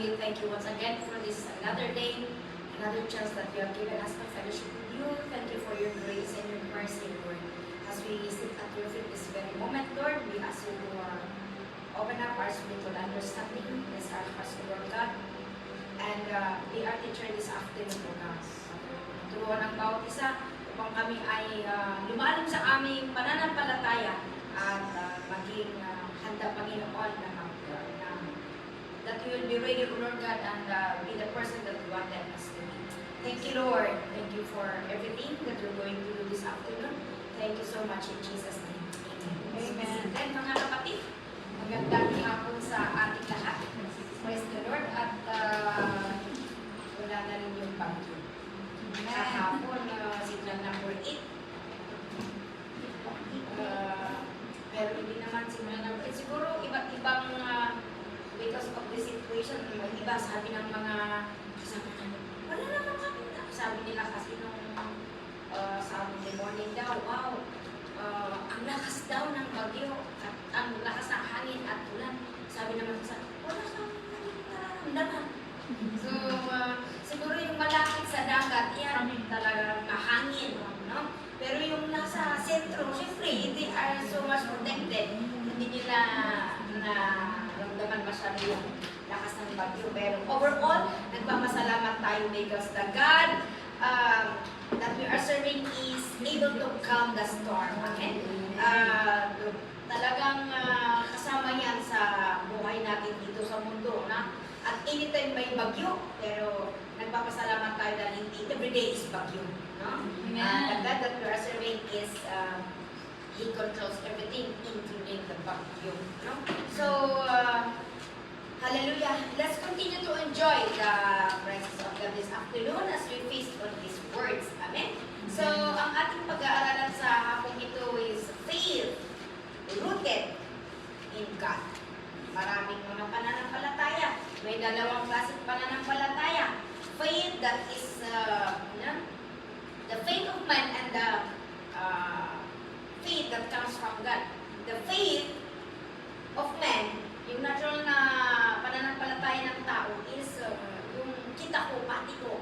really thank you once again for this another day, another chance that you have given us to fellowship with you. Thank you for your grace and your mercy, Lord. As we sit at your feet this very moment, Lord, we ask you to open up our spiritual understanding, bless our hearts, Lord God, and be our teacher this afternoon, Lord God. Turuan ng bawat isa upang kami ay lumalim sa aming pananampalataya at maging handa, Panginoon, that we will be ready, Lord God, and be the person that you wanted us to be. Thank you, Lord. Thank you for everything that you're going to do this afternoon. Thank you so much in Jesus' name. Amen. Then, mga kapatid, magandang hapon sa ating lahat. Praise the Lord. At wala na rin yung bagyo. Kahapon, signal number 8. Pero hindi naman signal number 8. Siguro, iba't ibang because of the situation, iba sabi ng mga kasama namin, wala naman kami. Sabi nila kasi nung Saturday morning daw, wow, ang lakas daw ng bagyo at ang lakas ng hangin at ulan. Sabi naman sa wala kami nararamdaman. So, siguro yung malapit sa dagat, yan talagang mahangin, no? Pero yung nasa sentro, siyempre, they are so much protected. Hindi nila ramdaman masyado yung lakas ng bagyo. Pero overall, nagpapasalamat tayo because the God that we are serving is able to calm the storm. Okay? Talagang kasama yan sa buhay natin dito sa mundo. Na? At anytime may bagyo, pero nagpapasalamat tayo dahil hindi everyday is bagyo. No? The God that we are serving is He controls everything, including the bagyo. No? So, hallelujah. Let's continue to enjoy the presence of God this afternoon as we feast on His words. Amen? So, ang ating pag-aaralan sa hapong ito is faith rooted in God. Maraming mga pananampalataya. May dalawang klaseng pananampalataya. Faith that is the faith of man and the faith that comes from God. The faith of man, yung natural na pananampalataya ng tao is yung kita ko, pati ko.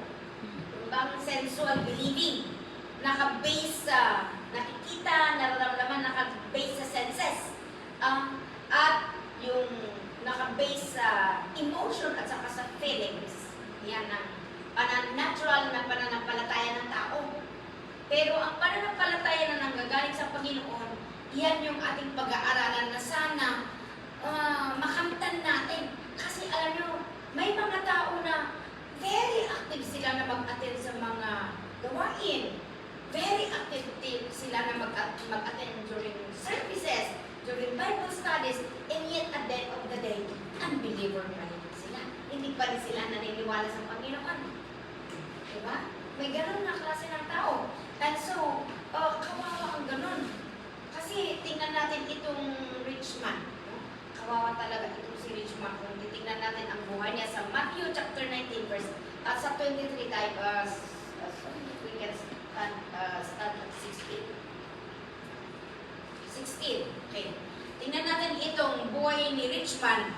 Yung bang sensual believing, naka-base sa nakikita, nararamdaman, naka-base sa senses. At yung naka-base sa emotion at saka sa feelings. Yan ang natural na pananampalataya ng tao. Pero ang pananampalataya na nanggagaling sa Panginoon, yan yung ating pag-aaralan na sana makamtan natin. Kasi alam nyo, may mga tao na very active sila na mag-attend sa mga gawain. Very active sila na mag-attend during services, during Bible studies, and yet at the end of the day, unbeliever pa rin sila. Hindi pa rin sila naniniwala sa Panginoon. Diba? May ganun na klase ng tao. And so, kawawa ang ganun. Kasi tingnan natin itong rich man. No? Kawawa talaga itong si rich man. Kung titingnan natin ang buhay niya sa Matthew chapter 19 verse, at sa 23 type, we can start at 16. 16. Okay. Tingnan natin itong buhay ni rich man.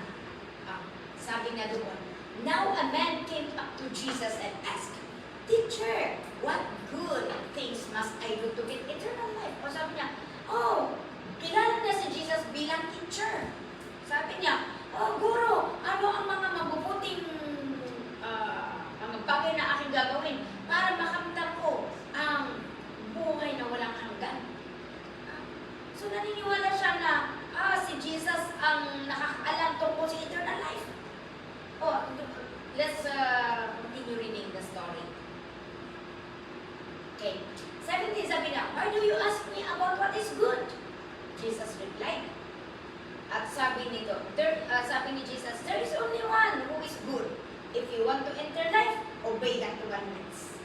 Sabi na doon, now a man came up to Jesus and asked, Teacher, what good things must I do to get eternal life? O sabi niya, kilala niya si Jesus bilang teacher. Sabi niya, Guro, ano ang mga mabubuting mga bagay na aking gagawin para makamtan ko ang buhay na walang hanggan? So naniniwala siya na si Jesus ang nakakaalam tungkol sa eternal life. Let's continue reading the story. Okay. 17, sabi na, why do you ask me about what is good? Jesus replied. At sabi nito, sabi ni Jesus, there is only one who is good. If you want to enter life, obey the commandments.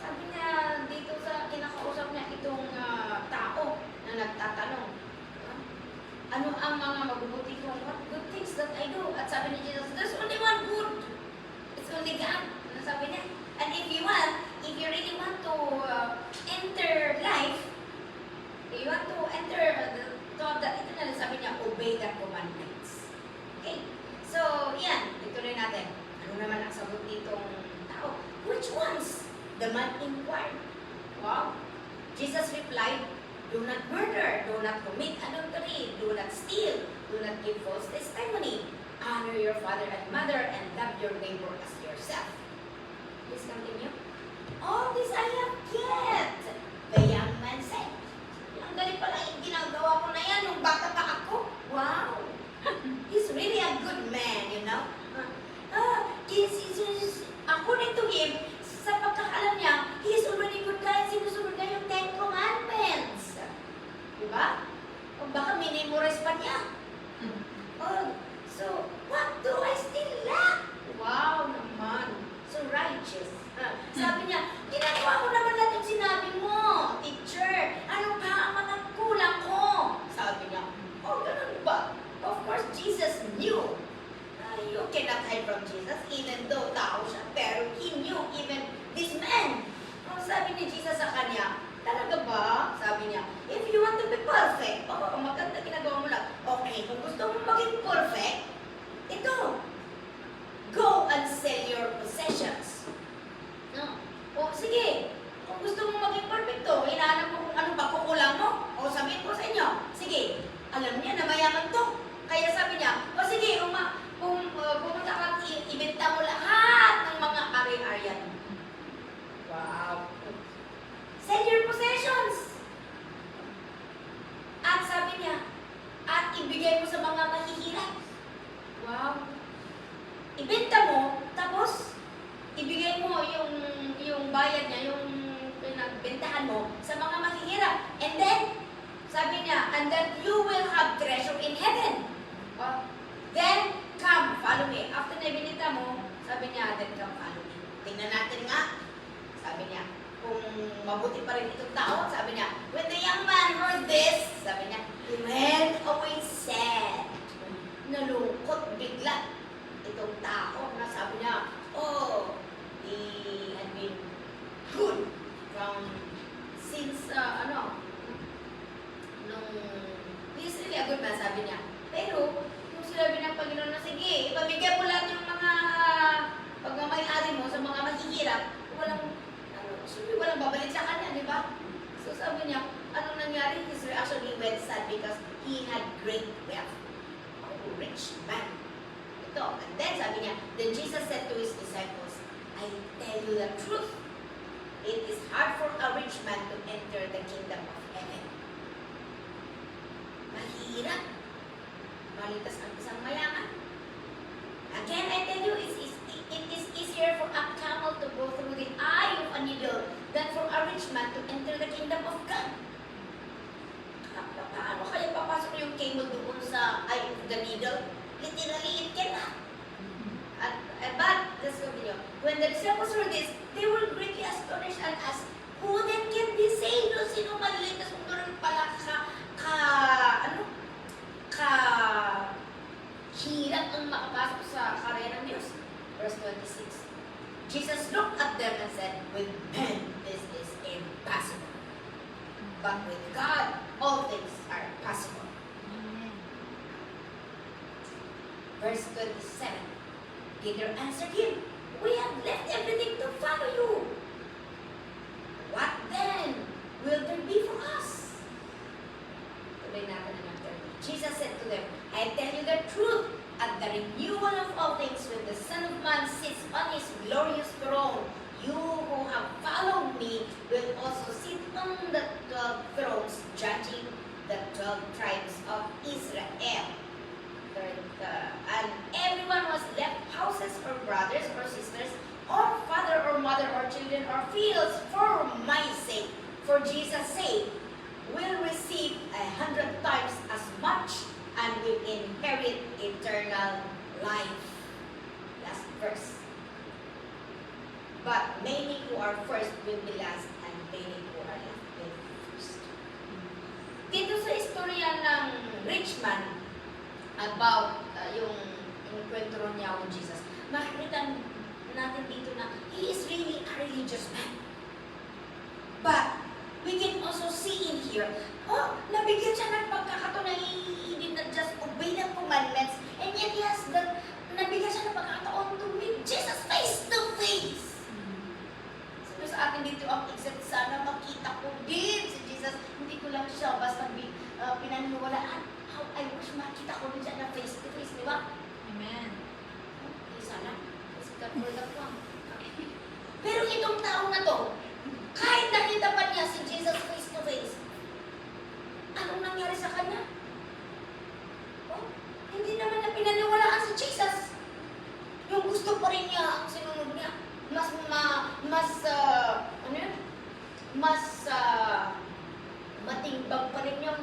Sabi niya dito sa kinakausap niya itong tao na nagtatanong, ano ang mga mabubuti kong what good things that I do? At sabi ni Jesus, there's only one good. It's only God. Ano sabi niya? And if you really want to enter life, if you want to enter the eternal, sabi niya, obey the commandments. Okay? So, The man inquired. Wow. Jesus replied, do not murder, do not commit adultery, do not steal, do not give false testimony. Honor your father and mother and love your neighbor as yourself. Please continue. All this I have kept, the young man said. Ang galing pala yung ginagawa ko na yan nung bata pa ako. Wow. He's really a good man, you know. According to him, sa pagkakalam niya, he is already good guy. Sinusunod na yung 10 Commandments. Diba? O baka minimorize pa niya. Oh, so, what do I still lack? Wow naman. So righteous. Sabi niya, ginagawa ko naman lahat yung sinabi mo, teacher. Ano pa ang mga kulang ko? Sabi niya, oh, ganun ba? Of course, Jesus knew. You cannot hide from Jesus, even though tao siya. Pero he knew even this man. Ang sabi ni Jesus sa kanya, talaga ba? Sabi niya, if you want to be perfect, maganda ginagawa mo lang. Okay, kung gusto mo maging perfect, ito, go and sell your possessions. No? O sige, kung gusto mo maging perfecto, hinahanap mo kung ano ba kukulang mo. O sabihin ko sa inyo, sige, alam niya na mayaman to. Kaya sabi niya, o sige, kung pumunta ka, ibenta mo lahat ng mga ari-arian. Wow. Sell your possessions. At sabi niya, at ibigay mo sa mga mahihirap. Wow. Ibenta mo, tapos ibigay mo yung bayad niya, yung pinagbentahan mo sa mga mahihirap. And then, sabi niya, and that you will have treasure in heaven. Then, come, follow me. After na ibinita mo, sabi niya, then come, follow me. Tingnan natin nga. Sabi niya, kung mabuti pa rin itong tao, sabi niya, when the young man heard this, sabi niya, he went away sad. Nalungkot bigla itong tao na sabi niya, oh, he had been good from since, he's really a good man, sabi niya. Pero, kung sinabi ng Panginoon na, sige, ipamigay mo lahat yung mga pagmamayari mo sa mga mahihirap, walang babalik sa kanya, di ba? So sabi niya, anong nangyari? His reaction, he went sad because he had great wealth. Oh, rich man. Ito. And then sabi niya, then Jesus said to his disciples, I tell you the truth. It is hard for a rich man to enter the kingdom of heaven. Mahirap. Malitas ang isang mayaman. Again, I tell you, it is easier for a camel to go through the eye of a needle than for a rich man to enter the kingdom of God. Paano kaya papasok yung camel doon sa eye of the needle? Literally, it cannot. But, let's continue. When the disciples heard this, they were greatly astonished and asked, who then can be saved? Sino maliligtas kung gano'n pala hirap ang makapasok sa karya ng Diyos? Verse 26. Jesus looked at them and said, with men this is impossible. But with God, all things are possible. Verse 27. Peter answered him, we have left everything to follow you. What then will there be for us? Tuloy natin ang 30. Jesus said to them, I tell you the truth, at the renewal of all things, when the Son of Man sits on his glorious throne, you who have followed me will also sit on the 12 thrones, judging the 12 tribes of Israel. And everyone who has left houses or brothers or sisters, or father or mother or children or fields for my sake, for Jesus' sake, will receive 100 times as much and will inherit eternal life. Last verse. But many who are first will be last, and many who are last will be first. Dito sa istorya ng rich man, about yung encuentro niya with Jesus, makikita natin dito na he is really a religious man. But we can also see in here, nabigyan siya ng pagkakataon na he did not just obey the commandments, and yet he has nabigyan siya ng pagkakataon to meet Jesus face to face. Sabi sa atin nandito ako except sana makita ko din si Jesus. Hindi ko lang siya basta pinaniwalaan. How I wish makita ko din siya na face to face, di ba? Amen. Sana, kasi for that one. Pero itong taong na to, kahit nakita pa niya si Jesus face to face, anong nangyari sa kanya? Oh, hindi naman na pinaniwalaan si Jesus. Yung gusto pa rin niya ang sinunod niya. Matimbang pa rin yung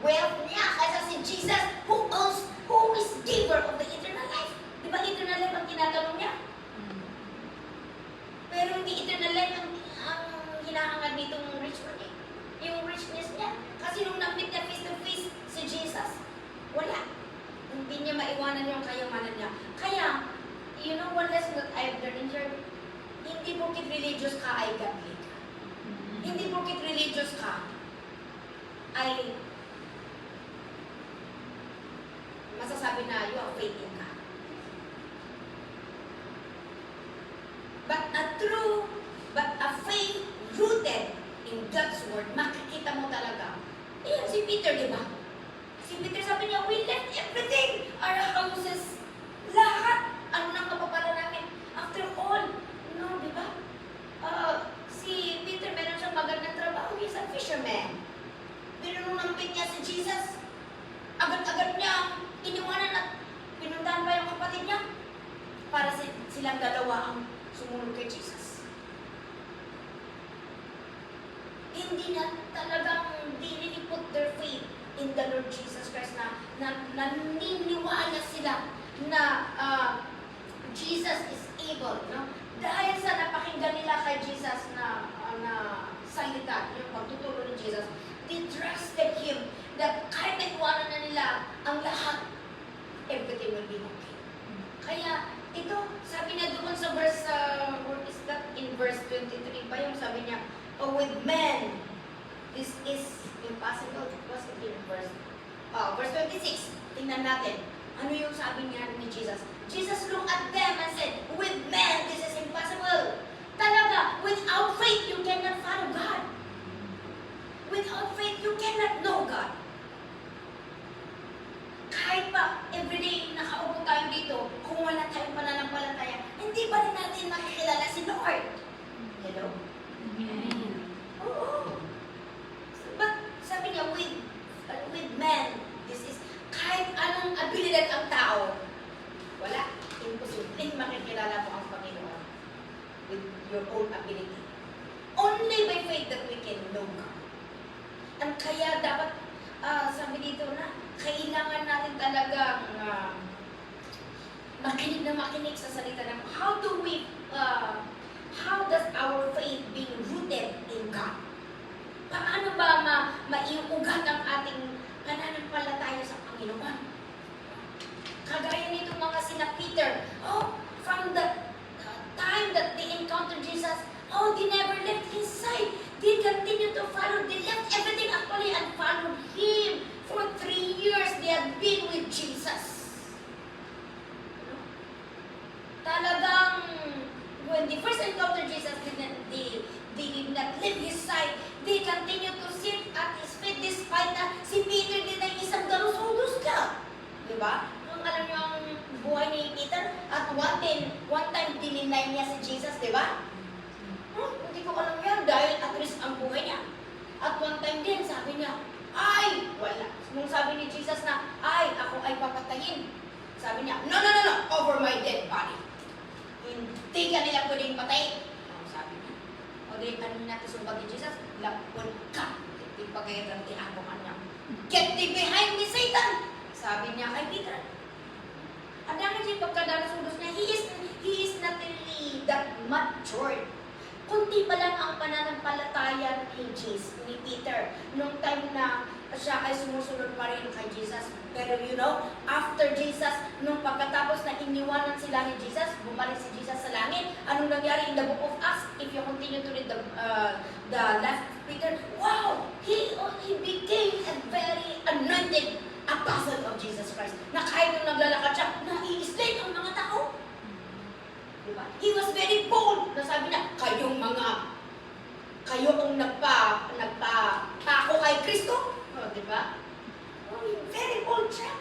wealth niya kaysa si Jesus who is giver of the eternal life. Di ba eternal life ang tinatanong niya? Pero hindi eternal life ang hinahangad nitong rich man eh. Yung richness niya. Kasi nung na-meet niya face to face si Jesus, wala. Hindi niya maiwanan yung kayamanan niya. Kaya, you know one lesson that I've learned in here? Hindi porkit religious ka ay godly ka. Hindi porkit religious ka ay masasabi na you have faith in God. But a faith rooted in God's word, makikita mo talaga. Ayan, si Peter, di ba? Si Peter sabi niya, we left everything, our houses, lahat. Ano nang mapapala namin? After all, no, di ba? Si Peter, meron siyang magandang trabaho. He's a fisherman. Pero nung nampit niya si Jesus, agad-agad niya iniwanan at pinuntahan pa yung kapatid niya para silang dalawa ang sumunod kay Jesus. Hindi na talagang they put their faith in the Lord Jesus Christ na naniniwala sila na Jesus is able, no? Dahil sa napakinggan nila kay Jesus na salita, yung pagtuturo ni Jesus, they trusted Him that kahit naiwanan na nila ang lahat, everything will be okay. Kaya, ito, sabi niya doon sa verse, what is that? In verse 23 pa yung sabi niya, oh, with men, this is impossible. What's it in verse 26? Tingnan natin. Ano yung sabi niya ni Jesus? Jesus looked at them and said, with men, this is impossible. Talaga, without faith, you cannot follow God. Without faith, you cannot know God. Kahit pa, everyday nakaupo tayo dito, kung wala tayong pananampalataya, hindi ba rin natin makikilala si Lord? Hello? Amen. Oo. But sabi niya, with men, this is, kahit anong abilidad ang tao, wala. Imposible makikilala mo ang Panginoon with your own ability. Only by faith that we can know God. At kaya dapat, sabi dito na, kailangan natin talagang makinig na makinig sa salita ng how does our faith being rooted in God? Paano ba maiugat ang ating pananampalataya sa Panginoon? Kagaya nitong mga sina Peter, from the time that they encountered Jesus, they never left His side. They continued to follow. They left everything actually and followed Him. For 3 years, they had been with Jesus. Talagang, when they first encountered Jesus, they did not leave His side. They continued to sit at His feet despite na si Peter din ay isang galus-hulus ka. Diba? Kung alam niyo ang buhay ni Peter, at one time dininay niya si Jesus, diba? Hindi ko alam yan dahil at risk ang buhay niya. At one time din, sabi niya, ay, wala. Nung sabi ni Jesus na, ay, ako ay papatayin. Sabi niya, no, over my dead body. Hindi ka nila pwedeng patayin. Sabi niya. O di, ano natin sumbag ni Jesus? Lapon ka. Hindi pa kayo ng tinako ka niya. Get thee behind me, Satan! Sabi niya kay Peter. Ang dami siya pagkadalas-ulos niya, he is not really that matured. Kunti pa lang ang pananampalataya ni Peter nung time na siya ay sumusunod pa rin kay Jesus. Pero after Jesus, nung pagkatapos na iniwanan sila ni Jesus, bumalik si Jesus sa langit, anong nangyari in the book of Acts? If you continue to read the life of Peter, wow! He became a very anointed apostle of Jesus Christ. Na kahit nung naglalakad siya, nai-slay ang mga tao. Diba? He was very bold. Nasabi na, kayong mga ngayong nagpako kay Kristo. Di ba? Very old siya.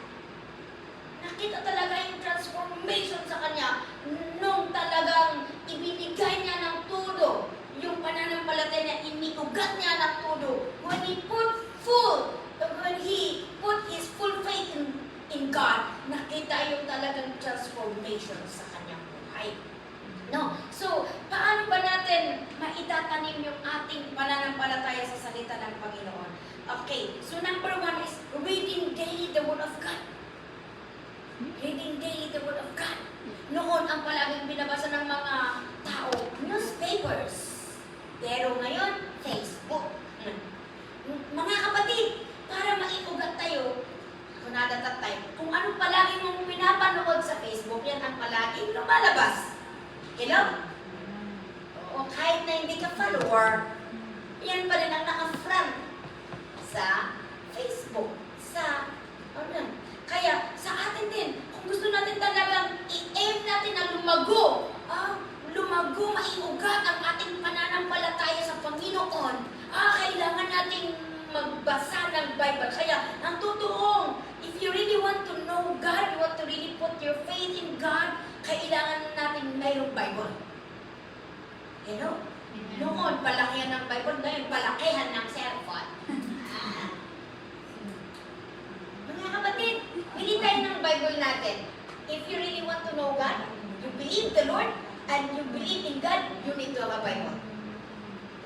Nakita talaga yung transformation sa kanya nung talagang ibinigay niya ng todo yung pananampalataya niya, iniugat niya ng todo. When he put his full faith in God, nakita yung talagang transformation sa kanyang buhay. No? So, paano ba natin maitatanim yung ating pananampalataya sa salita ng Panginoon? Okay, so number 1 is reading daily the Word of God. Reading daily the Word of God. Noon, ang palaging binabasa ng mga tao, newspapers. Pero ngayon, Facebook. Mga kapatid, para maiugat tayo, kunadatat tayo, kung anong palagi mong pinapanood sa Facebook, yan ang palaging lumalabas. Hello? O kahit na hindi ka follower, yan pa rin ang naka-front sa Facebook. Kaya sa atin din, kung gusto natin talagang i-aim natin na lumago, maiugat ang ating pananampalataya sa Panginoon, kailangan nating magbasa ng Bible. Kaya, ang totoong, if you really want to know God, you want to really put your faith in God, kailangan natin mayroong Bible. Hello? Noon, palakihan ng Bible, ngayon, palakihan ng cellphone. Mga kapatid, bili tayo ng Bible natin. If you really want to know God, you believe the Lord, and you believe in God, you need to have a Bible.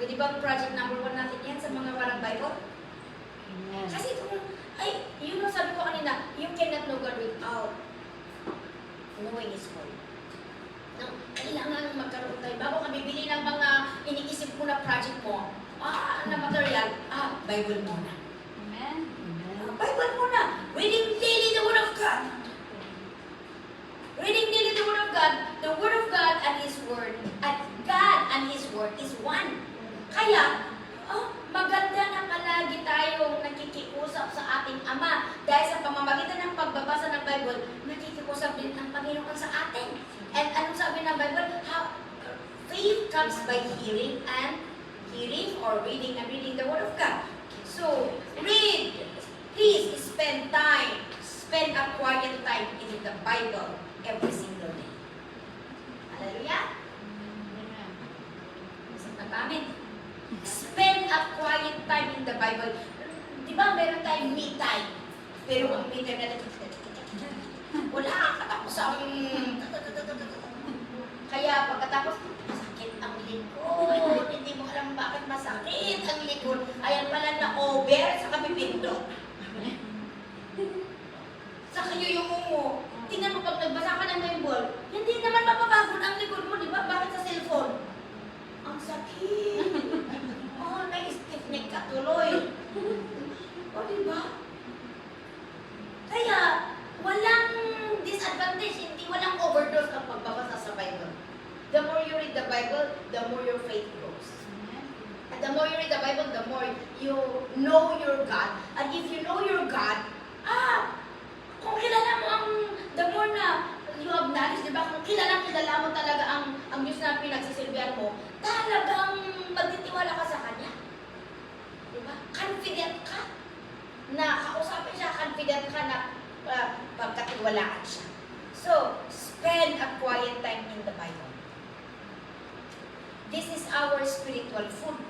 Pwede ba project number 1 natin yan sa mga walang Bible? Amen. Kasi kung, yun ang sabi ko kanina, you cannot know God without knowing His Word. No, kailangan magkaroon tayo. Bago ka bibili ng mga iniisip mo na project mo, na material, Bible muna. Amen. Bible muna. Reading daily the Word of God. Reading daily the Word of God, the Word of God and His Word, at God and His Word is one. Kaya, maganda na palagi tayong nakikiusap sa ating Ama. Dahil sa pamamagitan ng pagbabasa ng Bible, nakikiusap din ang Panginoon sa atin. And anong sabi ng Bible? Faith comes by hearing and hearing or reading and reading the Word of God. So, read. Please spend time. Spend a quiet time in the Bible every single day. Hallelujah? Isang nagamit. Spend a quiet time in the Bible. Di ba meron tayong me time? Pero ang me time natin, wala kang katapos ang... Kaya pagkatapos, masakit ang likod. Hindi mo alam bakit masakit ang likod. Ayan pala na over sa kapipindot. Sa kayo yung mo. Tingnan mo pag nagbasa ka ng Bible, hindi naman mapapagod ang likod mo, di ba? Bakit sa cellphone? Ang sakit. Na-stiff neck ka tuloy. Di ba? Kaya, walang disadvantage, walang overdose ang pagbabasa sa Bible. The more you read the Bible, the more your faith grows. And the more you read the Bible, the more you know your God. And if you know your God, kung kilala mo the more na you have knowledge, di ba? Kung kilala mo talaga ang Diyos na pinagsisilbihan mo, talagang magtitiwala ka sa Kanya. Di ba? Confident ka na kausapin siya, confident ka na pagkatiwalaan siya. So, spend a quiet time in the Bible. This is our spiritual food.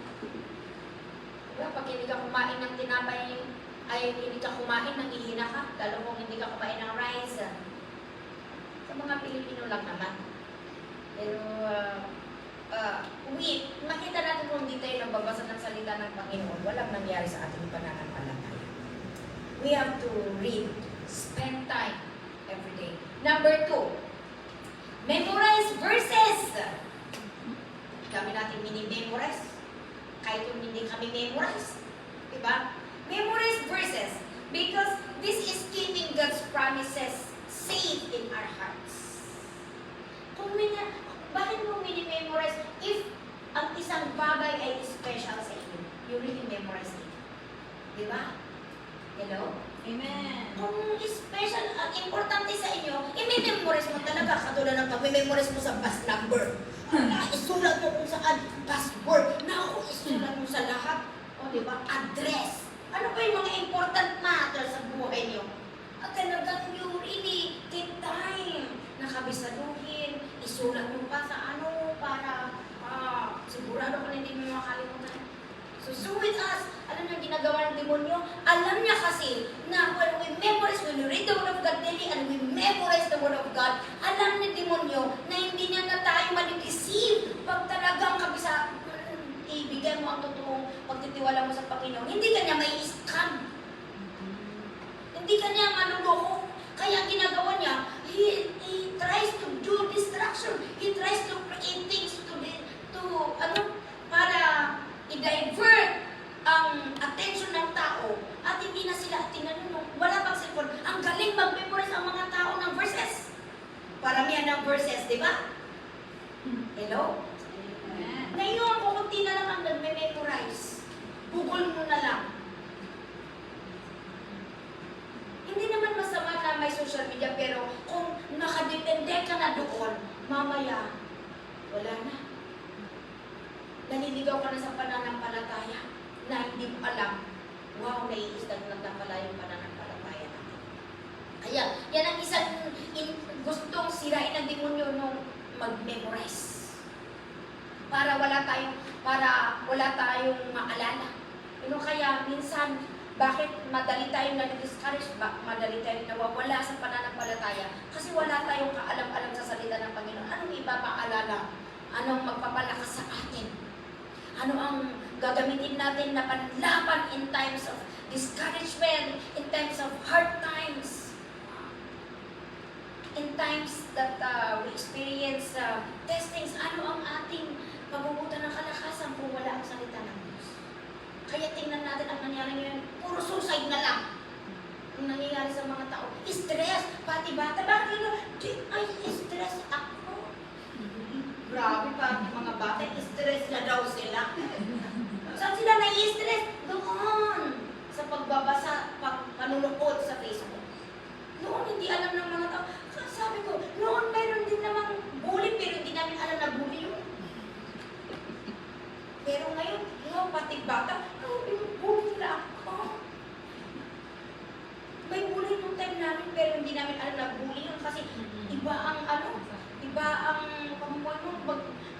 Diba? Pag hindi ka kumain ng tinapay, hindi ka kumain ng ihina ka, lalo kung hindi ka kumain ng rice. Sa mga Pilipino lang naman. Pero, makita natin kung hindi tayo nagbabasa ng salita ng Panginoon, walang nangyari sa ating pananampalataya. We have to read, spend time every day. Number 2, memorize verses. Kami natin mini-memorize. Kahit yung hindi kami memorize. Diba? Memorize verses. Because this is keeping God's promises safe in our hearts. Bakit mo mini-memorize? If ang isang bagay ay special sa iyo, you really memorize it. Diba? Hello? Amen. Kung special, ang importante sa inyo, i-memorize mo talaga. Katulad ng pag-memorize mo sa bus number. Isulat mo kung saan, password. Naku, isulat mo address. Ano ba yung mga important matters sa buhay niyo? At talagang you really take time na kabisaduhin, isulat mo pa sa ano para sigurado ka na hindi mo makalimutan. So with us, alam niyo ginagawa ng demonyo? Alam niya kasi na when we memorize, when we read the Word of God daily and we memorize the Word of God, alam ni demonyo na hindi niya na tayo ma-deceive pag talagang ibigay mo ang totoong pagtitiwala mo sa Panginoon. Hindi ka niya may scam. Hindi ka niya manuloko. Kaya ang ginagawa niya, he tries to do distraction. He tries to create things para i-divert ang attention ng tao at hindi na sila tingnan mo. Wala pang cellphone. Ang galing mag-memorize ang mga tao ng verses. Paramihan ng verses, di ba? Hello? Ngayon, kukunti na lang ang nagme-memorize. Google mo na lang. Hindi naman masama na may social media, pero kung nakadepende ka na doon, mamaya, wala na. Naliligaw ka na sa pananampalataya na hindi mo alam, wow, naiistag na pala yung pananampalataya natin. Kaya, yan ang isang gustong sirain ng demonyo nung mag-memorize. Para wala tayong maalala. Kaya minsan, bakit madali tayong na-discourage, madali tayong nawawala sa pananampalataya? Kasi wala tayong kaalam-alam sa salita ng Panginoon. Anong ipapaalala? Anong magpapalakas sa atin? Ano ang gagamitin natin na panlaban in times of discouragement, in times of hard times, in times that we experience testings? Ano ang ating pagubutan ng kalakasan kung wala ang salita ng Diyos? Kaya tingnan natin ang nangyari ngayon, puro suicide na lang ang nangyayari sa mga tao. Stress, pati bata, bakit ay stress ako? Grabe pa, mga bata, stress na daw sila. Saan sila nai-stress? Doon, sa pagbabasa, panunukod sa Facebook. Noon, hindi alam ng mga tao. Sabi ko, noon mayroon din namang bully, pero hindi namin alam na bully yun. Pero ngayon, pati bata, bully nila ako. May bully nung time namin, pero hindi namin alam na bully yun. Kasi iba ang pamuhay mo,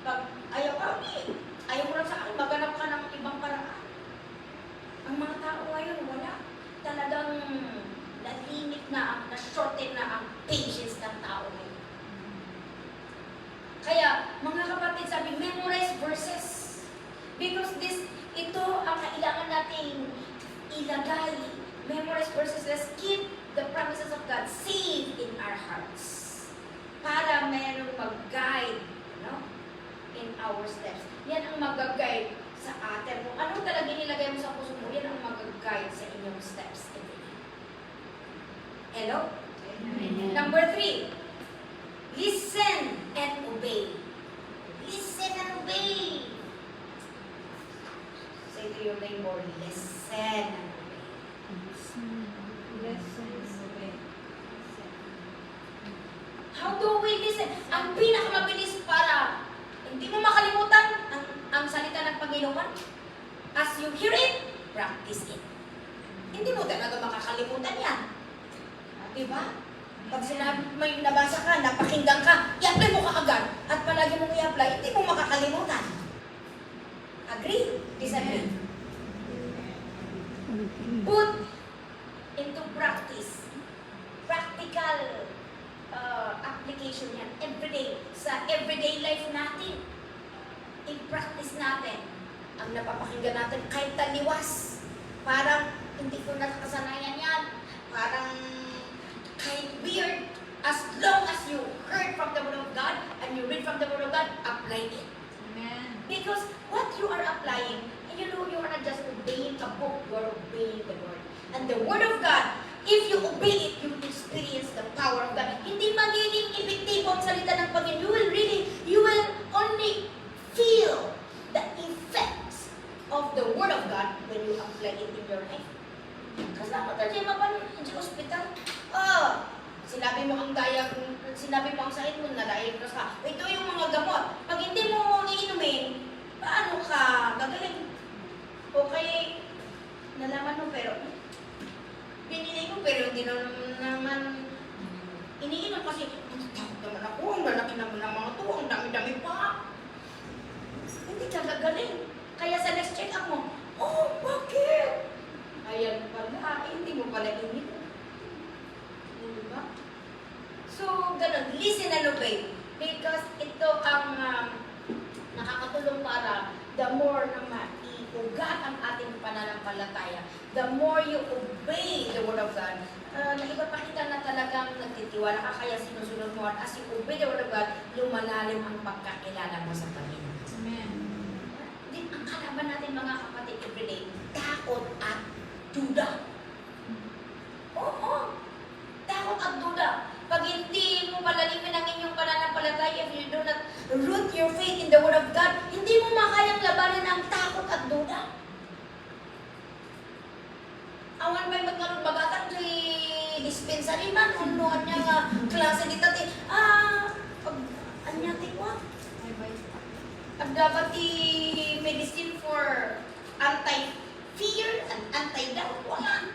pag ayaw ka, ayaw mo lang sa akin, maghanap ka ng ibang paraan. Ang mga tao ngayon, wala. Talagang na-limit na, na-shorten na ang patience ng tao ngayon. Kaya, mga kapatid, sabi, memorize verses. Because ito ang kailangan nating ilagay. Memorize verses. Let's keep the promises of God safe in our hearts. Para mayroong mag-guide, in our steps. Yan ang mag-guide sa atin. Kung anong talaga nilagay mo sa puso mo, yan ang mag-guide sa inyong steps. Hello? Amen. Number 3, listen and obey. Listen and obey. Say to your neighbor, listen and obey. How do we listen? Ang pinakamabilis para hindi mo makalimutan ang salita ng Panginoon. As you hear it, practice it. Hindi mo talaga makakalimutan yan. Diba? Pag may nabasa ka, napakinggan ka, i-apply mo ka agad. At palagi mo i-apply, hindi mo makakalimutan. Agree? Disagree? Put into practice. Practical application yan. Everyday. Sa everyday life natin. I-practice natin. Ang napapakinggan natin kahit taliwas. Parang hindi ko nakasanayan yan. Parang kahit weird. As long as you heard from the Word of God and you read from the Word of God, apply it. Amen. Because what you are applying, you are not just obeying a book, you are obeying the Word. And the Word of God, if you obey it, you will experience the power of God. Hindi magiging epektibo ang salita ng Panginoon. You will only feel the effects of the Word of God when you apply it in your life. Kasama tayo sa hospital. Sinabi mo ang sakit mo, na-diagnose ka. Ito yung mga gamot. Pag hindi mo iinumin, paano ka gagaling? Okay, nalaman mo pero binili ko pero hindi naman iniinom kasi takot naman ako, ang lalaki naman ng mga to, ang dami-dami pa. Hindi ka gagaling. Kaya sa next check-up mo, oh, bakit? Ayan pala, hindi mo pala ininom. Diba? So, ganun, listen and obey. Because ito ang nakakatulong para the more na maiugat ang ating pananampalataya, the more you obey the Word of God, naipapakita na talagang nagtitiwala ka, kaya sinusunod mo. At as you obey the Word of God, lumalalim ang pagkakilala mo sa Panginoon. Amen. Ang kalaban natin mga kapatid everyday, takot at duda. Oo, takot at duda. Pag hindi mo palalimin ang inyong pananampalataya, if you do not root your faith in the Word of God, hindi mo makayang labanan ang takot at duda. Awan ba'y magkaroon bagatan kay dispensary man, unuan niya nga klase dito, anya tingwa? Ang dapat medicine for anti-fear and anti-doubt, wala.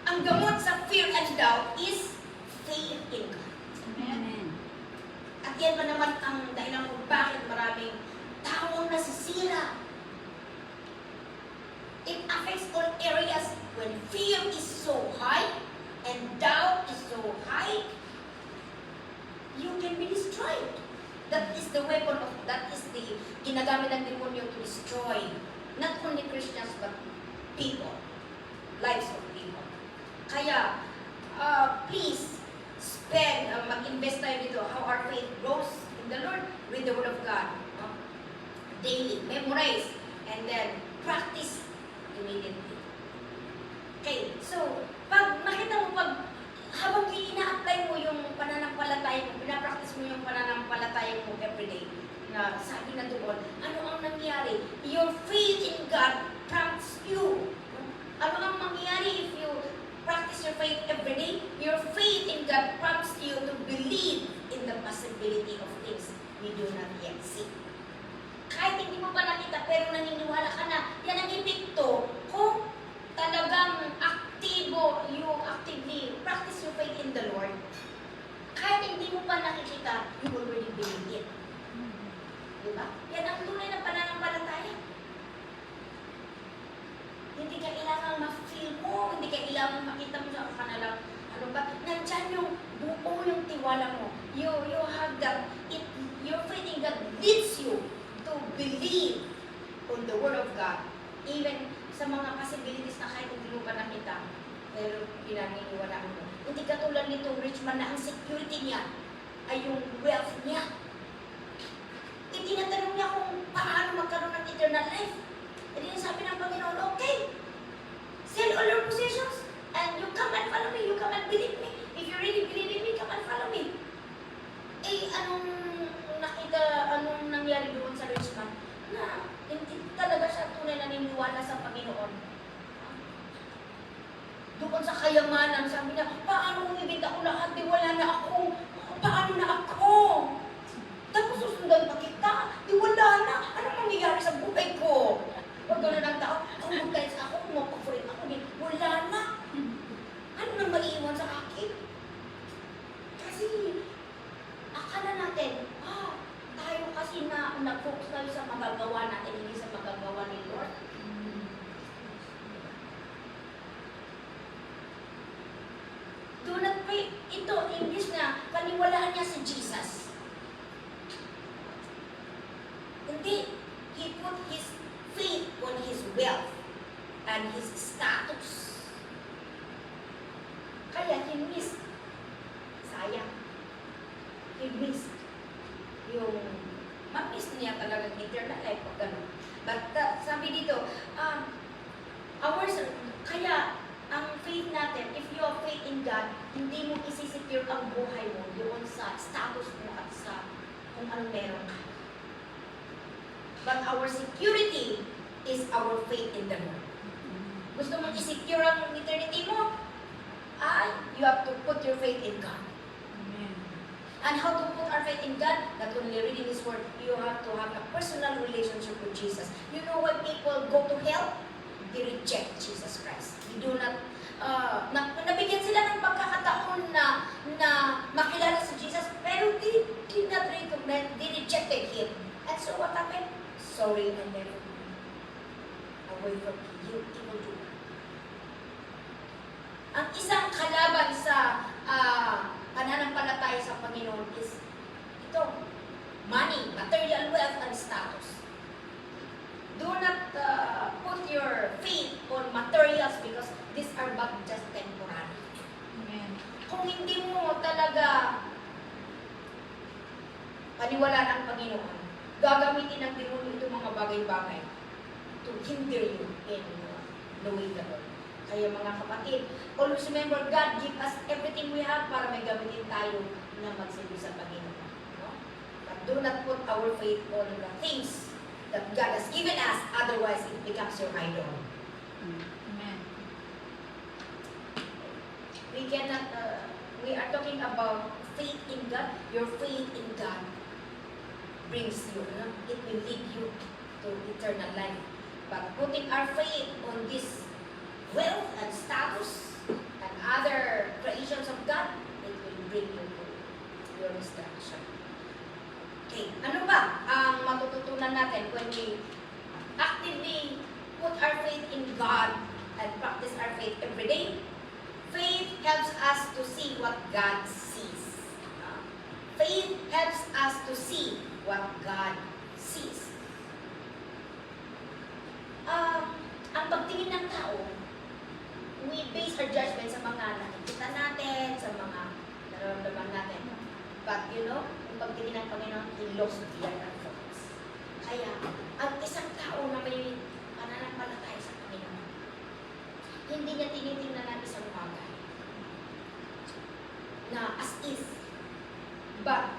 Ang gamot sa fear and doubt is faith in God. Amen. At yan pa naman ang dahilan kung bakit maraming tao ang nasisira. It affects all areas when fear is so high and doubt is so high, you can be destroyed. That is the weapon of, that is the ginagamit ng demonyo to destroy not only Christians but people, lives of people. Kaya, please spend, mag-invest tayo dito how our faith grows in the Lord with the Word of God. Daily, memorize, and then practice immediately. Okay, so, pag nakita mo, habang ina-apply mo yung pananampalataya mo, pinapractice mo yung pananampalataya mo everyday, na sabi na doon, ano ang nangyari? Your faith in God prompts you. Ano ang mangyayari if you practice your faith everyday? Your faith in God prompts you to believe in the possibility of things we do not yet see. Kahit hindi mo pa nakita, pero naniniwala ka na, yan ang epekto kung talagang you actively practice your faith in the Lord. Kahit hindi mo pa nakikita, you already believe it. Diba? Yan ang tunay na pananampalataya. Hindi ka kailangan ma-feel mo, hindi ka kailangan makita mo sa kanalang, ano ba, nandyan yung buo yung tiwala mo. You have that, your faith in God leads you to believe on the Word of God. Even sa mga possibilities na kahit hindi mo pa nakita, pero pinaniniwalaan mo. Hindi katulad nitong rich man na ang security niya ay yung wealth niya. Tinatanong niya kung paano magkaroon ng eternal life. Hindi sabi ng Panginoon, okay, sell all your possessions and you come and follow me, you come and believe me. If you really believe in me, come and follow me. Eh, anong nangyari doon sa rich man? Na hindi talaga siya tunay na naniniwala sa Panginoon. Doon sa kayamanan, sabi niya, paano kung ibenta ko lahat? Di wala na ako. Paano na ako? Tapos susundan pa kita. Di wala na. Anong mangyayari sa buhay ko? Pag gano'n ang tao, kung mag-guys ako, kung mapapurin ako, di wala na. Ano nang maiiwan sa akin? Kasi, akala natin, tayo kasi na nag-focus tayo sa magagawa natin, hindi sa magagawa ni Lord. Do not pray. Ito, English na, paniwalaan niya si Jesus. Hindi. He put his faith on his wealth and his status. Kaya, he missed. Sayang. He missed. Ma-miss niya talagang eternal life pag gano'n. But, sabi dito, kaya, ang faith natin, if you have faith in God, hindi mo isisecure ang buhay mo doon sa status mo at sa kung anong meron ka. But our security is our faith in the Lord. Gusto mong isecure ang eternity mo? You have to put your faith in God. Amen. And how to put our faith in God? Not only reading His Word, you have to have a personal relationship with Jesus. You know why people go to hell? They reject Jesus Christ. They do not, nabigyan sila ng pagkakataon na makilala si Jesus, pero they did not recognize, they rejected Him. And so what happened? Sorry, I never away from you, evil doer. Ang isang kalaban sa pananampalataya sa Panginoon is ito, money, material wealth, and status. Do not put your faith on materials because these are but just temporary. Amen. Kung hindi mo talaga paniwalaan ang Panginoon, gagamitin ng demonyo itong mga bagay-bagay to hinder you in knowing the Lord. Kaya mga kapatid, always remember, God give us everything we have para may gamitin tayo na magsilbi sa Panginoon. No? But do not put our faith on the things that God has given us, otherwise it becomes your idol. Amen. We cannot, we are talking about faith in God. Your faith in God brings you, it will lead you to eternal life. But putting our faith on this wealth and status and other creations of God, it will bring you to your destruction. Okay, ano ba ang matututunan natin when we actively put our faith in God and practice our faith every day? Faith helps us to see what God sees. Faith helps us to see what God sees. Ang pagtingin ng tao, we base our judgment sa mga nakikita natin, sa mga nararamdaman natin. But you know, yung pagtingin ng Panginoon, He looks beyond our thoughts. Kaya, ang isang tao na may pananampalataya sa Panginoon, hindi niya tinitingnan ng isang bagay na as is. But,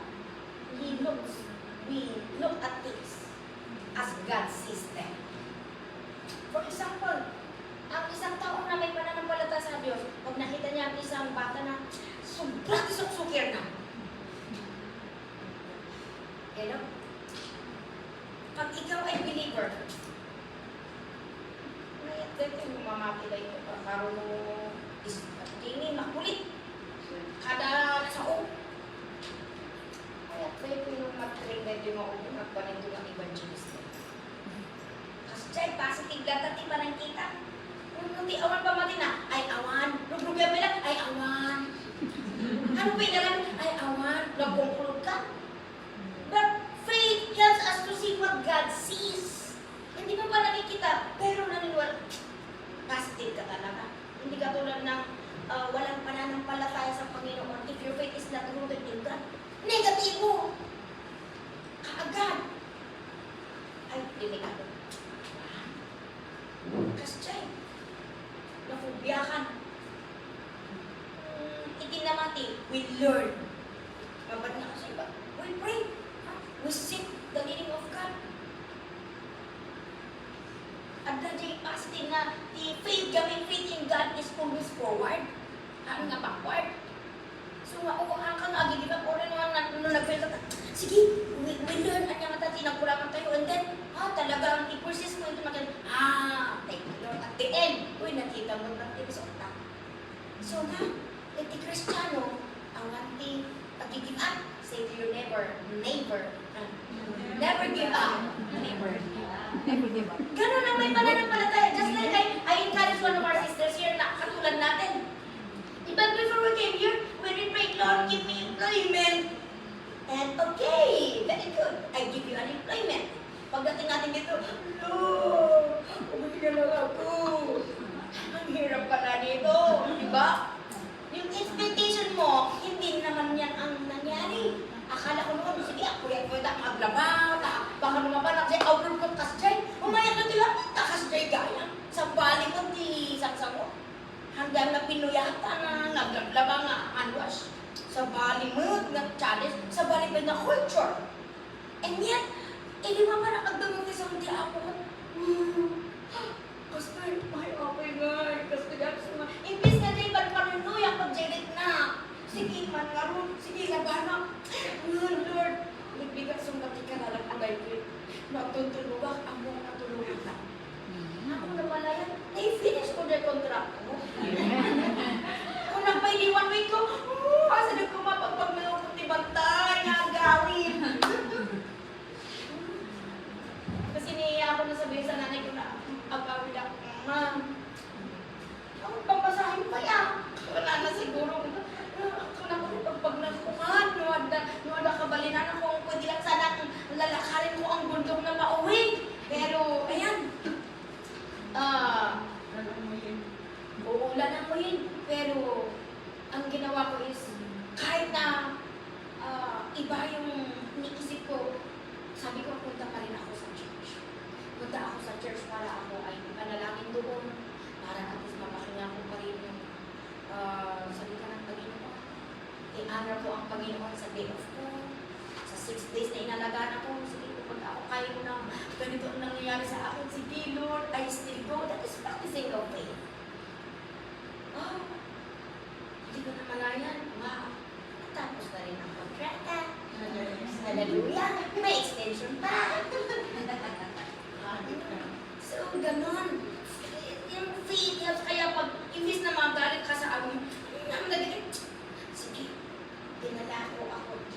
we look at things as God sees them. For example, ang isang tao na may pananampalataya sa Diyos, pag nakita niya ang isang bata na sobrang sukir na. You know? Pag ikaw ay believer, ngayon mamakita ito, parang tingin, makulit. Kada sao. Kaya kayo yung matring na ito yung magpanito ng evangelist. Kasi dyan, positive data, di pa nang kita. Kung di awan pa mati na, ay awan. Rugrugan mo lang, ay awan. Ano ba yung ay awan. Nagkongkulog ka. But faith helps us to see what God sees. Hindi mo pa nakikita, pero naniniwala. Positive ka talaga. Hindi ka tulad ng walang pananampalataya sa Panginoon. If your faith is not rooted in God, negatibo. Kaagad. Ay, delikado. Kasi dyan, nafubiyakan. Itinamati, we learn. Mabad na kasi ba? We pray. We seek the leading of God. At dahil positive na the faith, gawing faith in God is always forward. Ang nga backward. So, mauuhaan ka nga, give up or nung nag-fail ka, sige, we learn at yung matati, nagkulangan tayo, and then, talagang i-persist mo ito, thank you Lord. At the end, nakita mo practice sa utak. So na, iti Kristiyano, ang anti pag-give up, say to your neighbor, never give up. Never give up. Ganun ang may pananampalataya. Just like I encourage one of our sisters here na katulad natin. But before we came here, we prayed, Lord, give me employment. And okay, very good. I give you an employment. Pagdating natin dito, Lord, umigil na lang ako. Ang hirap pala dito. Diba? Yung expectation mo, hindi naman yan ang nangyari. Akala ko noon, sige, ako yan ko yung maglaba, baka lumaban ako dyan, outward ko kasjay. Umayak na tila, takasjay gaya. Sa bali ko, di saksa mo. Hanggang na pinuyata na naglablaba nga unwash. Sa bali mo, nag-challenge, sa bali mo na culture. And yet, di ba ba nakagdamag sa hindi ako? Kasi ay, okay nga, kasi ako sa mga, imbis na din, ba't panunuyak pag-jelit na? Sige, man nga ron, sige, labanak. Lord, nagbigat sumbati ka na lang ang gaypin. Magtuntulubak ang contract ko. Kung nagpay 1 week ko, sabi ko mapagpag may ukot ni Bantay na gawin. Kasi niya ako na sabihin sa nanay ko na, agawin ako, ma'am. Ako pampasahin pa yan. Wala na siguro. Ako na ko pagpag nagkuhan, nuwada kabalinan ako, pwede lang sana lalakarin ko ang bundok na mauwi. Pero, ayan. Uulan ang muhin. Pero, ang ginawa ko is, kahit na iba yung iniisip ko, sabi ko, punta pa rin ako sa church. Punta ako sa church para ako ay manalangin doon. Para at least mapakinggan ko pa rin yung salita ng Panginoon. I-honor ko ang Panginoon sa day of ko. Sa 6 days na inalagaan ako. Sige, pag ako kaya ko na ganito ang nangyayari sa akin, sige Lord, I still go. That is practicing of faith. Hindi ko na malayan. Wow. Natapos na rin ang kontrata. Hallelujah. May extension pa. So, ganun. Yung faith, kaya pag imbis na magalit ka sa amo, sige,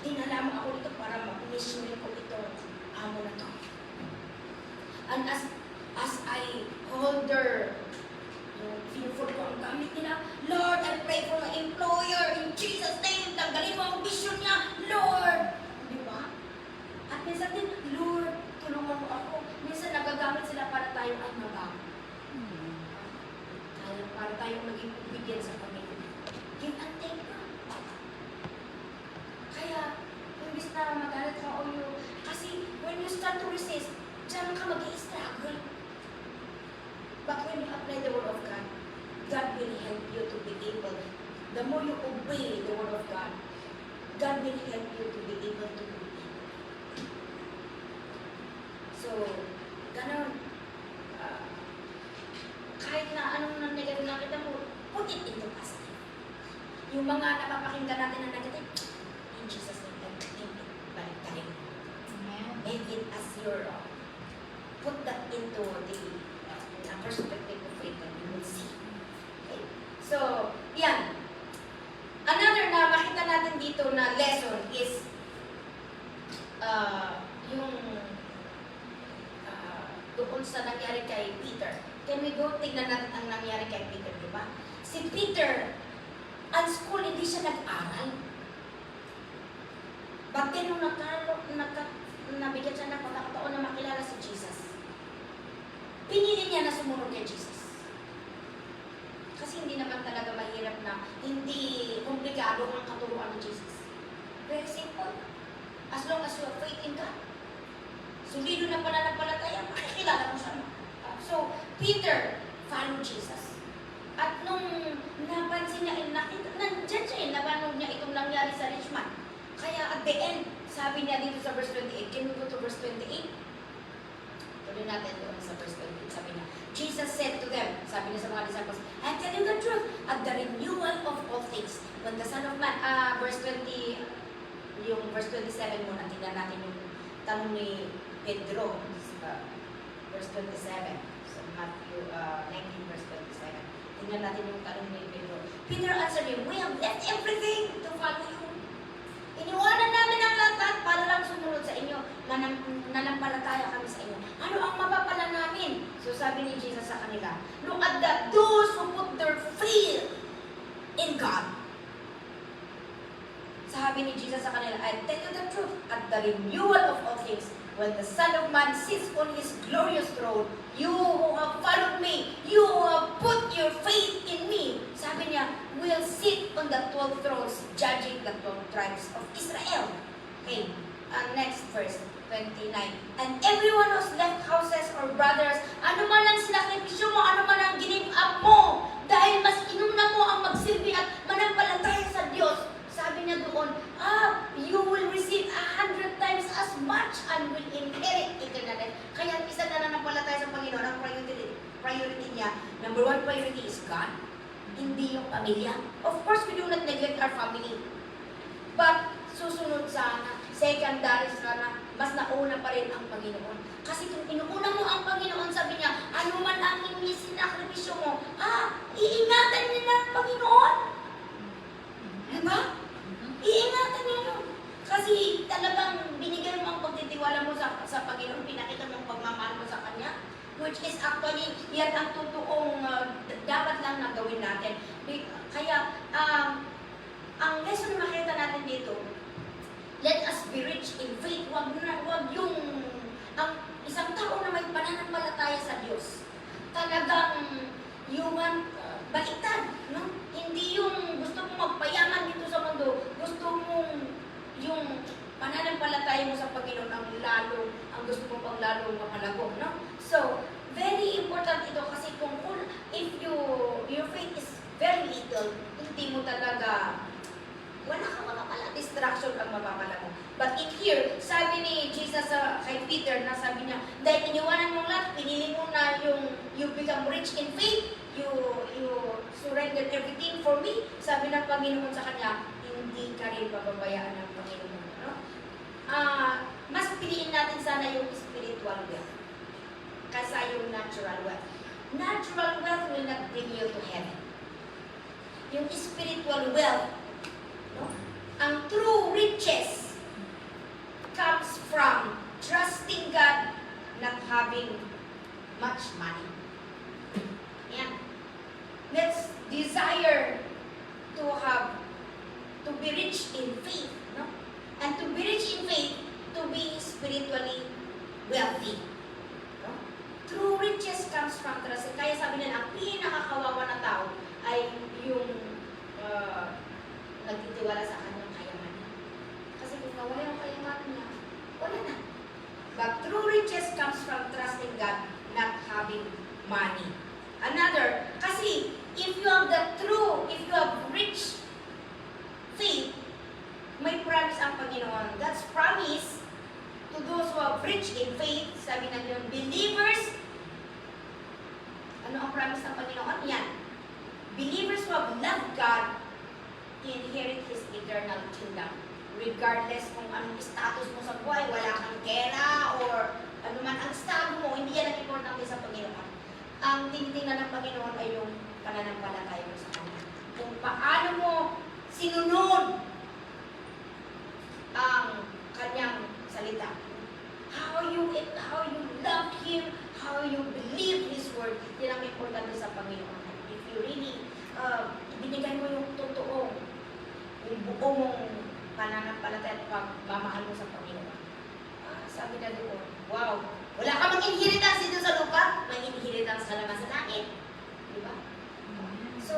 dinala mo ako dito para mag-missionary ko itong amo na to. And as I hold their pinufol ko ang gamit nila, Lord, I pray for my employer in Jesus' name, tanggalin mo ang vision niya, Lord. Di ba? At minsan din, Lord, tulungan mo ako. Minsan nagagamit sila para tayo ay magamit. Para tayong maging obedient sa Panginoon. Give and take na. Kaya, imbis na magalit ka o yung, kasi when you start to resist, dyan ka mag-i-struggle. But when you apply the Word of God, God will help you to be able. The more you obey the Word of God, God will help you to be able to do it. So, ganun. Kahit na anong negative nakita mo, put it into positive. Yung mga napapakinggan natin na negative, in Jesus' name, balik tayo. Make it as your put that into the perspective of faith that you will see. Okay? So, yan. Another na makita natin dito na lesson is yung doon sa nangyari kay Peter. Can we go? Tignan natin ang nangyari kay Peter, di ba? Si Peter, ang school, hindi siya nag-aral. But then, nung nabigyan siya ng pagkakataon na makilala si Jesus, pinili niya na sumunod kay Jesus. Kasi hindi naman talaga mahirap na hindi komplikado ang katuruan ni Jesus. Very simple. As long as you have faith in God, solido na pananampalataya, makikilala mo siya. So, Peter followed Jesus. At nung napansin niya, nandiyan siya, napanog niya itong nangyari sa rich man. Kaya at the end, sabi niya dito sa verse 28, can we go to verse 28? Tuloy natin doon sa verse 28. Sabi niya, Jesus said to them, sabi niya sa mga disciples, I tell you the truth, at the renewal of all things, when the Son of Man, verse 20, yung verse 27 muna, tingnan natin yung tanong ni Pedro, verse 27. Matthew 19 verse 27. Tingnan natin yung tanong ni Pedro. Peter answered him, we have left everything to follow you. Iniwanan namin ang lahat para lang sumunod sa inyo. Nanampalataya kami sa inyo. Ano ang mapapala namin? So sabi ni Jesus sa kanila, look at those who put their faith in God. Sabi ni Jesus sa kanila, I tell you the truth, at the renewal of all things, when the Son of Man sits on His glorious throne, you who have followed me, you who have put your faith in me, sabi niya, will sit on the 12 thrones, judging the 12 tribes of Israel. Okay, next verse, 29. And everyone who's left houses or brothers, ano man ang sinakripisyo mo, ano man ang give up mo, dahil mas inuna mo ang magsilbi at manampalataya sa Diyos, sabi niya doon, you will receive 100 times as much and will inherit eternal life. Kaya isa na nanampalataya sa Panginoon, ang priority niya, number 1 priority is God, hindi yung pamilya. Of course, we do not neglect our family. But, susunod sana, secondary sana, mas nauna pa rin ang Panginoon. Kasi kung inuuna mo ang Panginoon, sabi niya, ano man ang sinakripisyo mo, yan ang totoong dapat lang na gawin natin. Kaya, ang lesson na makita natin dito, let us be rich in faith. Wag yung, ang isang tao na may pananampalataya sa Diyos, talagang human, baliktad, no? Hindi yung gusto mong magpayaman dito sa mundo, gusto mong yung pananampalataya mo sa Panginoon ang gusto mo pang lalong mapalago, no? So, very important ito kasi if your faith is very little, hindi mo talaga, wala kang mapapala, distraction ang mapapala mo. But in here, sabi ni Jesus kay Peter, na sabi niya, dahil iniwanan mong lahat, pinili mo na you become rich in faith, you surrender everything for me, sabi ng Panginoon sa kanya, hindi ka rin pababayaan ng Panginoon. No? Mas piliin natin sana yung spiritual wealth kaysa yung natural wealth. Natural wealth will not bring you to heaven. Yung spiritual wealth, no? Ang true riches comes from trusting God, not having much money. Yan. Let's desire to be rich in faith, no? And to be rich in faith, to be spiritually wealthy. No? True riches comes from trust. Kaya sabi nila, ang pinakakawawa na tao ay yung nagtitiwala sa kanyang kayamanan. Kasi kung nawala yung kayamanan niya, wala na. But true riches comes from trusting God, not having money. Another, kasi if you have rich faith, may promise ang Panginoon. God's promise to those who have rich in faith, sabi na yung believers, ano ang promise ng Panginoon? Yan. Believers who have loved God inherit His eternal kingdom. Regardless kung anong status mo sa buhay, wala kang pera, or ano man ang estado mo, hindi yan ang importante sa Panginoon. Ang tinitingnan ng Panginoon ay yung pananampalataya mo sa Kanya. Kung paano mo sinunod ang Kanyang salita. How you love Him, how you believe His word, yan ang importante sa Panginoon. If you really binigay mo yung totoo, yung buo mong pananampalataya at pagmamahal mo sa Panginoon. Sabi na doon, wow, wala ka mag-inheritance dito sa lupa, may inheritance ka naman sa langit. Di ba? So,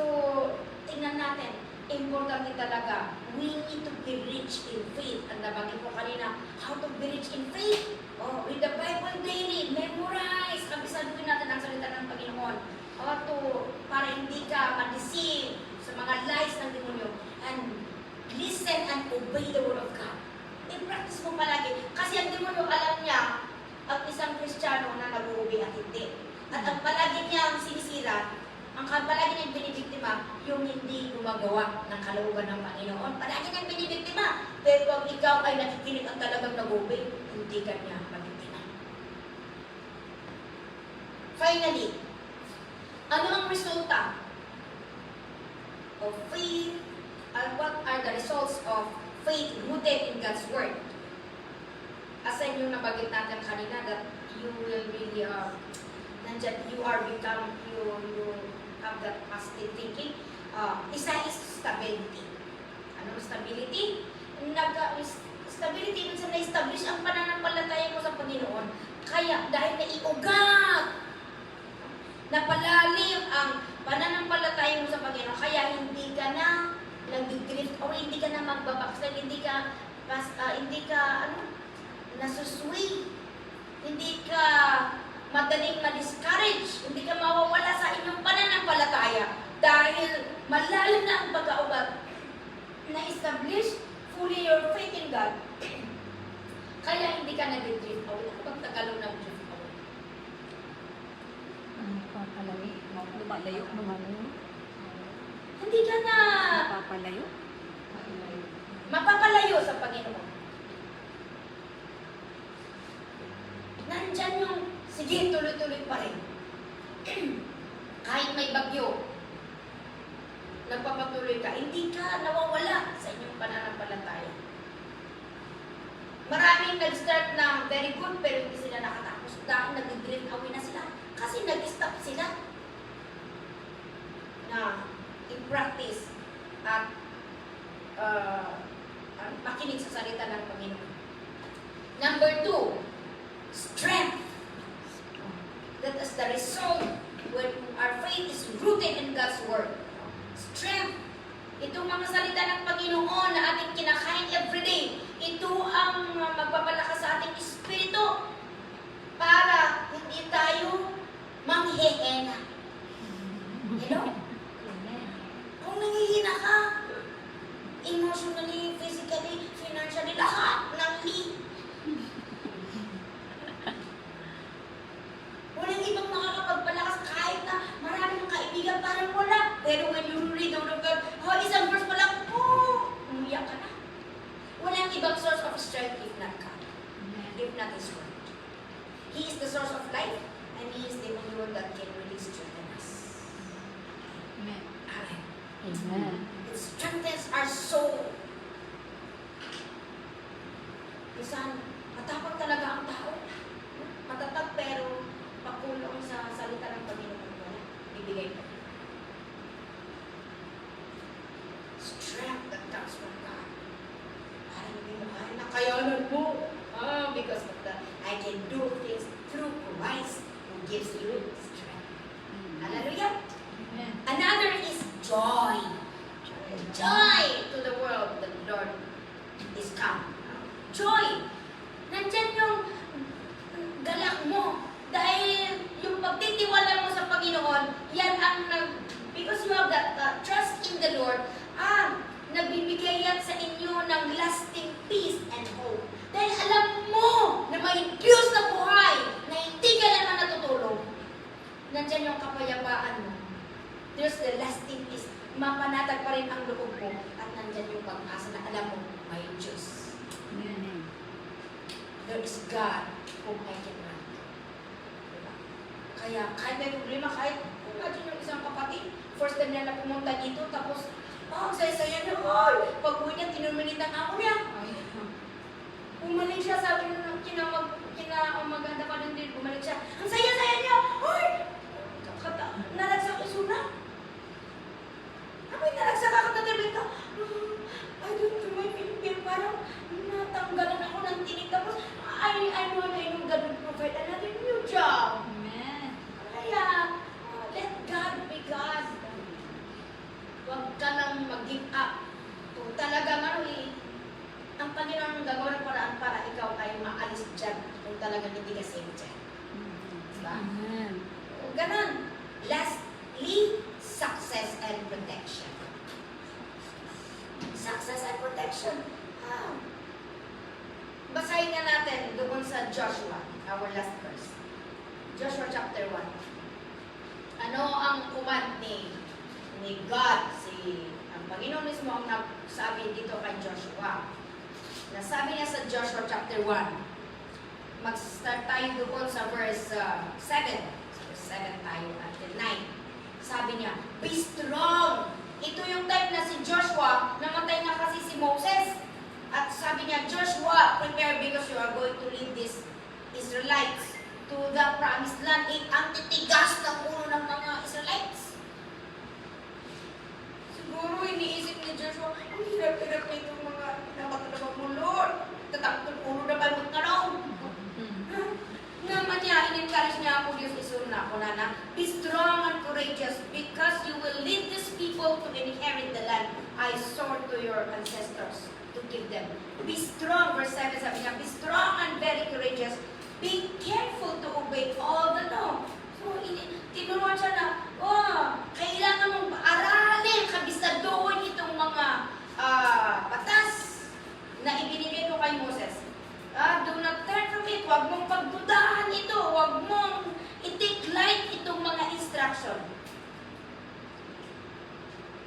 tingnan natin, importante talaga, we need to be rich in faith. Ang nabanggit ko kanina, how to be rich in faith? Oh, read the Bible daily, memorize, kabisaduhin natin ang salita ng Panginoon. Para hindi ka ma-deceive sa mga lies ng demonyo. And listen and obey the word of God. I-practice mo palagi. Kasi ang demonyo, alam niya ang isang Kristiyano na nag-uubing at hindi. At ang palagi niyang sinisira, ang palagi niyang binibiktima, yung hindi gumagawa ng kalooban ng Panginoon. Palagi niyang binibiktima. Pero kung ikaw ay nakikinig ang talagang nag-uubing, hindi ka niya mabiktima. Finally, ano ang resulta of faith? What are the results of faith rooted in God's Word? Aside yung nabanggit natin kanina that you will really, you have that positive thinking. Isa is stability. Anong stability? Stability, minsan na-establish ang pananampalataya mo sa Panginoon. Kaya dahil naiugat, napalalim ang pananampalataya mo sa Panginoon, kaya hindi ka na nag-drift o hindi ka na magbabackslide, hindi ka nasusway, hindi ka madaling ma-discourage, hindi ka mawawala sa inyong pananampalataya dahil malalim na ang pagkaugat, na-establish fully your faith in God. Kaya hindi ka nag-drift away. Ano bang Tagalog ng drift away? Papalayo. Lumalayo naman. Hindi ka na Papalayo. mapapalayo sa Panginoon. Nandyan yung, sige, tuloy-tuloy pa rin. Kahit may bagyo, nagpapatuloy ka, hindi ka nawawala sa inyong pananampalataya. Maraming nag-start na very good, pero hindi sila nakatapos dahil nag-drift away na sila. Kasi nag-stop sila na i-practice at makinig sa salita ng Panginoon. Number 2, strength. That is the result when our faith is rooted in God's Word. Strength. Itong mga salita ng Panginoon na ating kinakain everyday, ito ang magpapalakas sa ating espiritu para hindi tayo manghihina. Hello? Kung nanghihina ka, emotionally, physically, financially, lahat ng walang ibang makakapagpalakas kahit na maraming kaibigan, parang wala. Pero when you read the Word of God, isang verse pa lang, umiyak ka na. Walang ibang source of strength if not God. If not His Word. He is the source of life, and He is the only one that can really strengthen us. Amen. Amen. Amen. It strengthens our soul. Minsan, matapang talaga ang tao. Matatag pero pakulong sa salita ng Panginoon. Wala. Ibigay pa. Strength that comes from God. Parang hindi mo kaya nakayanan mo. Because of that, I can do things through Christ who gives you strength. Hallelujah. Amen. Another is joy. Joy to the world that the Lord is come. Joy. Nandyan yung galak mo. Dahil yung pagtitiwala mo sa Panginoon, yan ang because you have that trust in the Lord, nagbibigay yan sa inyo ng lasting peace and hope. Dahil alam mo na may Diyos na buhay, na hindi ka naman natutulog. Nandyan yung kapayapaan mo. There's the lasting peace. Mapanatag pa rin ang loob mo at nandyan yung pag-asa na alam mo, may Diyos. Amen. There is God whom I can run. Diba? Kaya kahit may problema, kahit imagine yung isang kapatid, first time niya na pumunta dito, tapos, ang saya-saya niya, pag uwi niya, tinuminit ang amo niya. Bumalik siya, sabi nung maganda pa rin din, bumalik siya, ang saya-saya niya, nalagsak yung sunak. Amoy nalagsak ako na tabi ka. I don't know my Philippine, parang natanggalan ako ng tinig. Tapos, I know God will provide another new job. Amen. Kaya, let God be God. Huwag ka nang mag-give up. Kung talagang ang Panginoon gagawa ng paraan para ikaw ay maalis dyan kung talagang hindi ka safe dyan. Diba? Amen. Ganon. Lastly, success and protection. Success and protection. Basahin nga natin doon sa Joshua, our last verse. Joshua chapter 1. Ano ang command ni God? Ang Panginoon mismo ang nagsabi dito kay Joshua. Nasabi niya sa Joshua chapter 1. Mag-start tayo doon sa verse 7. Sa verse 7 tayo until 9. Sabi niya, be strong. Ito yung time na si Joshua, namatay na kasi si Moses. At sabi niya, Joshua, prepare because you are going to lead these Israelites to the promised land. Ang titigas ng ulo ng mga Israelites. Siguro iniisip ni Joshua, ang hirap-hirap na itong mga pinapatulabang mo, Lord. Tatakot ulo na balot na raw. Naman niya, in-encourage niya ako, Diyos isuna ako na be strong and courageous because you will lead these people to inherit the land I swore to your ancestors to give them. Be strong, verse 7 sabi niya, be strong and very courageous. Be careful to obey all the law. So, tinuruan siya na, kailangan mong aralin, kabisadoon itong mga batas na ibinigay ko kay Moses. Do not turn from it. Huwag mong pagdudahan ito. Huwag mong i-take light itong mga instruction.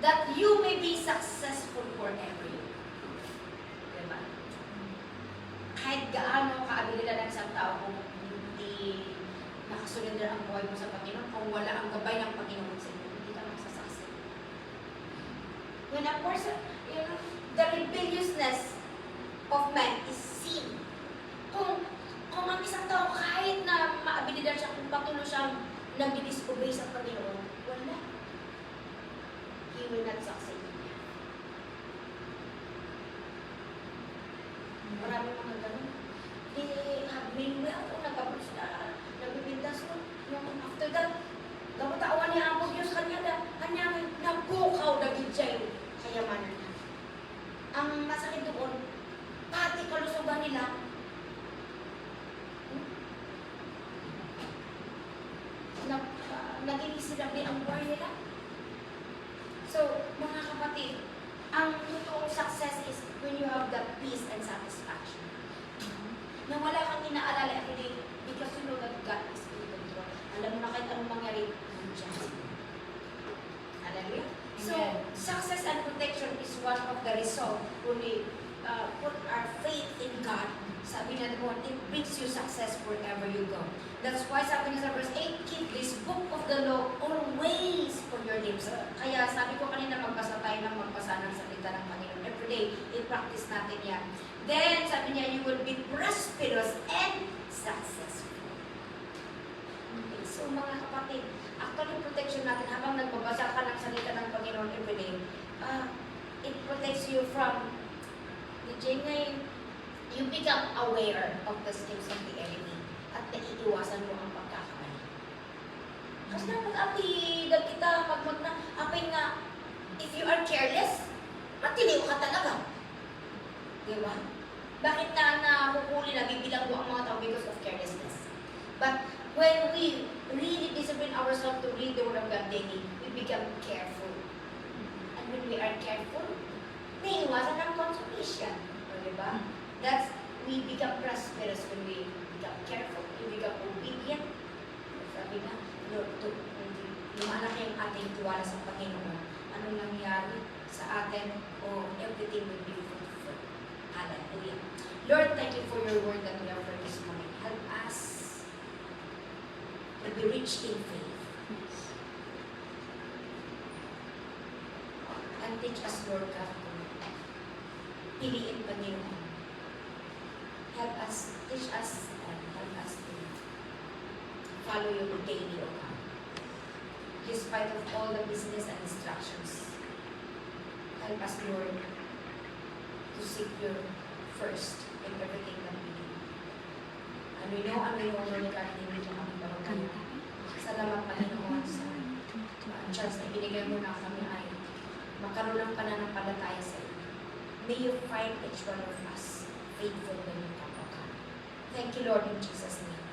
That you may be successful forever. Diba? Kahit gaano kaabilidad ng isang tao kung hindi nakasurrender ang buhay mo sa Panginoon, kung wala ang gabay ng Panginoon sa inyo, hindi ka magsasucceed. When a person, the rebelliousness of man is seen. Kung ang isang tao kahit na maabilidad siya, kung patuloy siyang nag-disobey sa Panginoon, wala. He will not succeed. Marami mga ganun. May ako nag-approach na nagbibintas ko. Yung after that, gawatawan niya ang Diyos kanya nagbukaw na siya yung kayamanan niya. Ang masakit doon, pati kalusugan nila, naging sinabi ang buhay nila. So, mga kapatid, ang totoong success is when you have that peace and satisfaction. Na wala kang inaalala every day because you know that God is in control. Alam mo na kahit anong mangyari, nandiyan. Hallelujah. So, Amen. success and protection is one of the result when we put our faith in God. Sabi na doon, it brings you success wherever you go. That's why sabi niya sa verse 8, keep this book of the law always for your lips. Kaya sabi ko kanina, magbasa tayo ng magbasa ng salita ng Panginoon. Every day, i-practice natin yan. Then, sabi niya, you will be prosperous and successful. Okay, so mga kapatid, actually protection natin habang nagbabasa ka ng salita ng Panginoon every day, it protects you from the genuine. You become aware of the schemes of the enemy at naiiwasan mo ang pagkakamali. Kasi na mag-apidan kita, apay nga, if you are careless, matiliw ka talaga. Di ba? Bakit nahuhuli na bibilang mo ang mga tao because of carelessness? But when we really discipline ourselves to read the Word of God daily, we become careful. And when we are careful, naiiwasan ang consumption. Di ba? That's, we become prosperous when we become careful, we become obedient. Sabi na, Lord, lumalaki ang ating tiwala sa Panginoon. Anong nangyari sa atin? Oh, everything will be fruitful. Hallelujah. Lord, thank you for your word that we have heard this morning. Help us to be rich in faith. And teach us, Lord God, to piliin, Panginoon. Help us, teach us, and help us to follow you daily, O God. Despite of all the business and instructions, help us, Lord, to seek you first in everything that we do. And we know, Lord God, hindi mo kami barangay. Salamat, Panginoon, sa chance na binigay mo na kami ay magkaroon ng pananampalataya sa iyo. May you find each one of us faithful when you come, O God. Thank you, Lord, in Jesus' name.